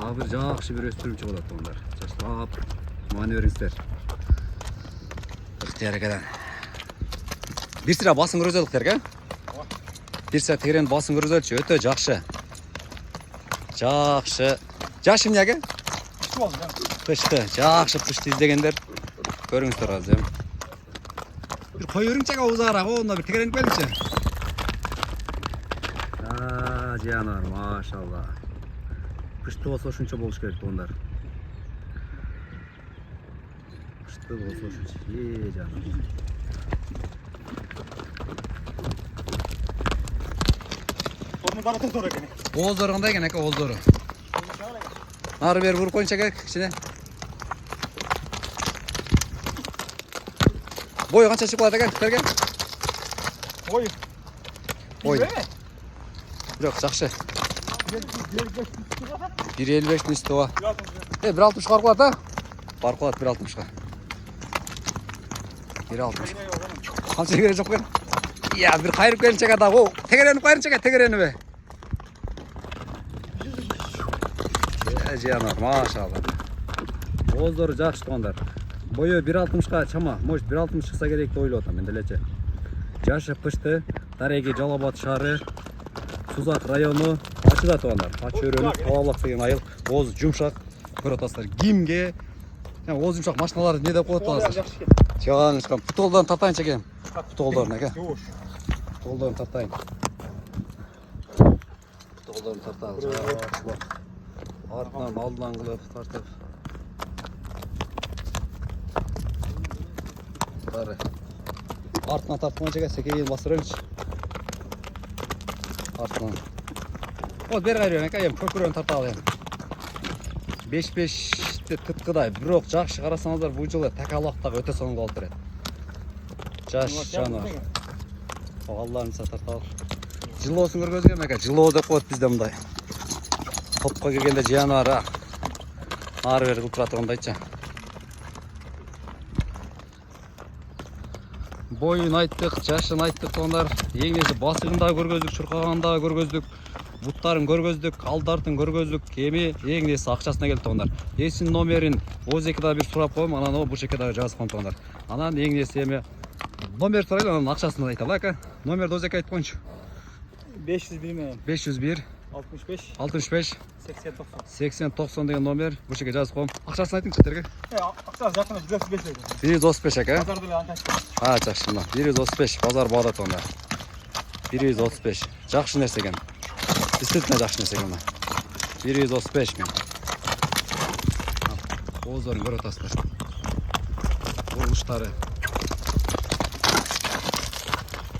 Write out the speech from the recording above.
Ага бир жакшы бир өстүрүүчү болот ондар. Жаштап маневриңиздер. Ixtiyargadan. Bir sıra basın görüzөлүк терге. Bir sıra тегерен басын көрүзөлчү өтө жакшы. Жакшы. Жашы эмнеге? Пышты. Жакшы пышты издегендер. Көрүңүздөр азыр. Bir koy örümçek uzara onda bir tегерен келчи. Жанар, машалла. Пышты болсо ушунча болуш керек ондар. Пышты болсо ушунча. Жанар. Oğuzları kандай ekan aka Oğuzları? Nары beri vurup koyunca gerek içine. Boyu kança çıkıladı aka terge? Boyu. Boyu. Yok жақсы. 1.55'in üstü o. 1.60 fark var da? Fark var 1.60'a. 1.60. Kança göre çok ben. Ya bir kayırıp gelince kadar o. Tegerenip kayırınca tegereni be. Жанар, машалла. Оздору жакшы туугандар. Бою 1.60га чама, может 1.60 чыкса керек деп ойлоп атам мен делечи. Жашы пышты, Дареги Жалал-Абад шаары, Сузак району, ачыда туугандар. Ачы өрөнүп, Талалак деген айыл, ооз жумшак, көрүп атасыздар. Кимге? Ооз жумшак машиналарды не деп коет атасыздар? Жакшы, путолдон тартайынчы экен. Путолдон эке. Путолдон тартайын. Путолдон тарталы. Артынан алдынан кылып тартып. Бары. Артынан тартқанша кейін бастырыңыз. Артынан. Вот бер кайрын экен, көкөрөн тарта алайын. 5-5 тыткыдай, бирок жакшы карасаңыздар бул жылы такалактагы өтө соңго болуп турат. Жаш жанар. Аллаһын сатартал. Жылоосун көргөзгөн экен, жылоо деп коет бизде мындай. Топқа келгенде жанары ары бері қылып жатырғанда айтшы. Бойын айттық, жашын айттық ондар. Ең несі басығында көргөздік, шұрқағанда көргөздік, бұттарын көргөздік, алдартын көргөздік, кеми ең несі ақшасына келді ондар. Есін номерін 12-да бір сұрап қойым, анан о бұл шекедағы жазып қойым ондар. Анан ең несі еме номер сұрайлы, анан ақшасына айталы ака. Номерді 12 айтып қойыншы. 501 65 80-90 деген номер бұл жерге жазып қойым. Ақшасын айтыңызшы терге? Ақшасы жақында 135 еді. 135 ака? Базарды анташты. 135 базар бағдат онда. 135 жақшы нәрсе екен. Действительно жақшы нәрсе екен. 135 мен. Оздарын көріп атасыздар. Бұрылыштары.